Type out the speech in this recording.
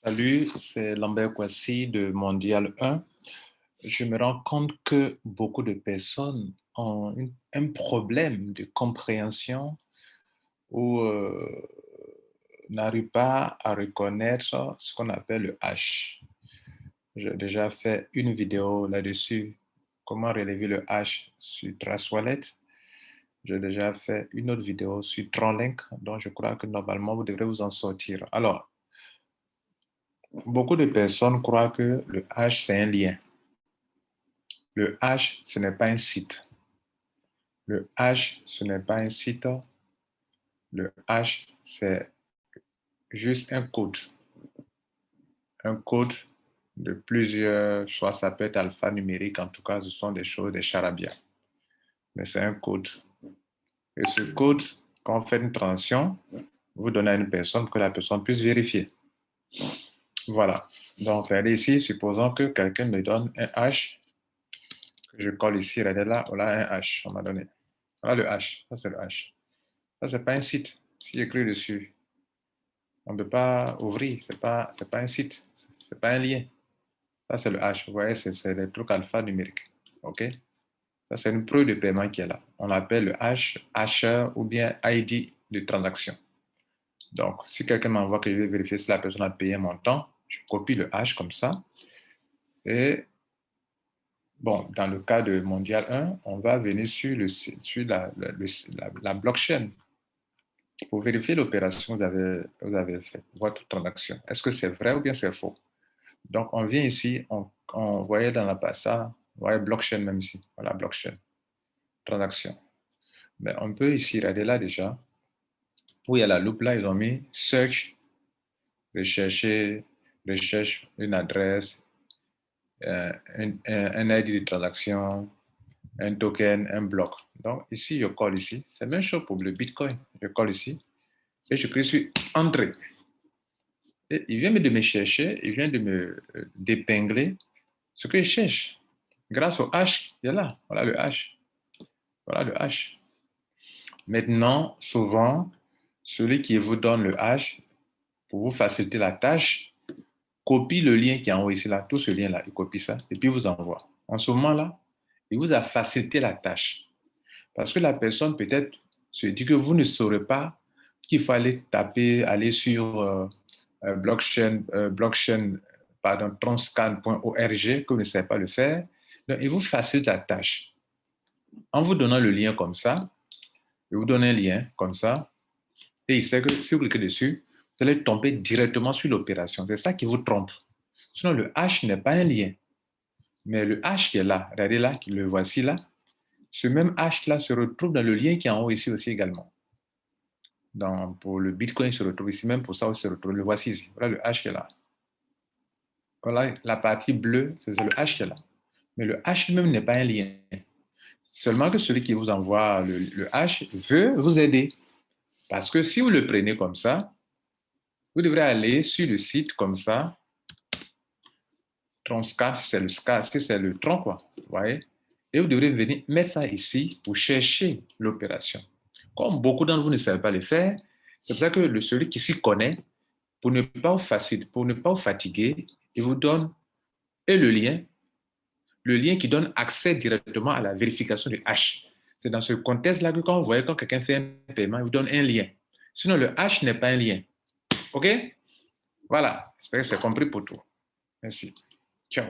Salut, c'est Lambert Kouassi de Mondial 1. Je me rends compte que beaucoup de personnes ont un problème de compréhension ou n'arrivent pas à reconnaître ce qu'on appelle le H. J'ai déjà fait une vidéo là-dessus, comment relever le H sur Trace Wallet. J'ai déjà fait une autre vidéo sur Tronlink, donc je crois que normalement vous devrez vous en sortir. Alors, beaucoup de personnes croient que le H, c'est un lien. Le H, ce n'est pas un site. Le H, ce n'est pas un site. Le H, c'est juste un code. Un code de plusieurs, soit ça peut être alphanumérique, en tout cas, ce sont des choses, des charabia. Mais c'est un code. Et ce code, quand on fait une transaction, vous donnez à une personne pour que la personne puisse vérifier. Voilà. Donc, regardez ici, supposons que quelqu'un me donne un H, que je colle ici, regardez là, voilà un H, on m'a donné. Voilà le H, ça c'est le H. Ça, c'est pas un site. Si j'écris dessus, on ne peut pas ouvrir, c'est pas un site, c'est pas un lien. Ça, c'est le H. Vous voyez, c'est des trucs alphanumériques. OK? Ça, c'est une preuve de paiement qui est là. On appelle le H, H ou bien ID de transaction. Donc, si quelqu'un m'envoie que je vais vérifier si la personne a payé un montant, je copie le H comme ça. Et bon, dans le cas de Mondial 1, on va venir sur la blockchain pour vérifier l'opération que vous avez fait, votre transaction. Est-ce que c'est vrai ou bien c'est faux? Donc, on vient ici, on voyait dans la passade, on voyait blockchain même ici, voilà, blockchain, transaction. Mais on peut ici regarder là déjà, où il y a la loupe là, ils ont mis search, rechercher, recherche une adresse, un ID de transaction, un token, un bloc. Donc, ici, je colle ici. C'est la même chose pour le Bitcoin. Je colle ici et je clique sur Entrée. Et il vient de me chercher, il vient de me d'épingler ce que je cherche. Grâce au H, il est là. Voilà le H. Voilà le H. Maintenant, souvent, celui qui vous donne le H, pour vous faciliter la tâche, copie le lien qui est en haut ici, là, tout ce lien-là, il copie ça, et puis vous envoie. En ce moment-là, il vous a facilité la tâche. Parce que la personne peut-être se dit que vous ne saurez pas qu'il faut aller taper, aller sur blockchain, pardon, tronscan.org, que vous ne savez pas le faire. Donc, il vous facilite la tâche. En vous donnant le lien comme ça, il vous donne un lien comme ça, et il sait que si vous cliquez dessus, vous allez tomber directement sur l'opération. C'est ça qui vous trompe. Sinon, le H n'est pas un lien. Mais le H qui est là, regardez là, le voici là, ce même H-là se retrouve dans le lien qui est en haut ici aussi également. Pour le Bitcoin, il se retrouve ici, même pour ça, il se retrouve. Le voici ici. Voilà le H qui est là. Voilà la partie bleue, c'est le H qui est là. Mais le H même n'est pas un lien. Seulement que celui qui vous envoie le H veut vous aider. Parce que si vous le prenez comme ça, vous devrez aller sur le site comme ça. Tronscan, c'est le SCA, c'est le tronc, quoi. Vous voyez? Et vous devrez venir mettre ça ici pour chercher l'opération. Comme beaucoup d'entre vous ne savez pas le faire, c'est pour ça que celui qui s'y connaît, pour ne pas vous fatiguer, il vous donne et le lien qui donne accès directement à la vérification du H. C'est dans ce contexte-là que quand vous voyez quand quelqu'un fait un paiement, il vous donne un lien. Sinon, le H n'est pas un lien. OK? Voilà. J'espère que c'est compris pour tout. Merci. Ciao.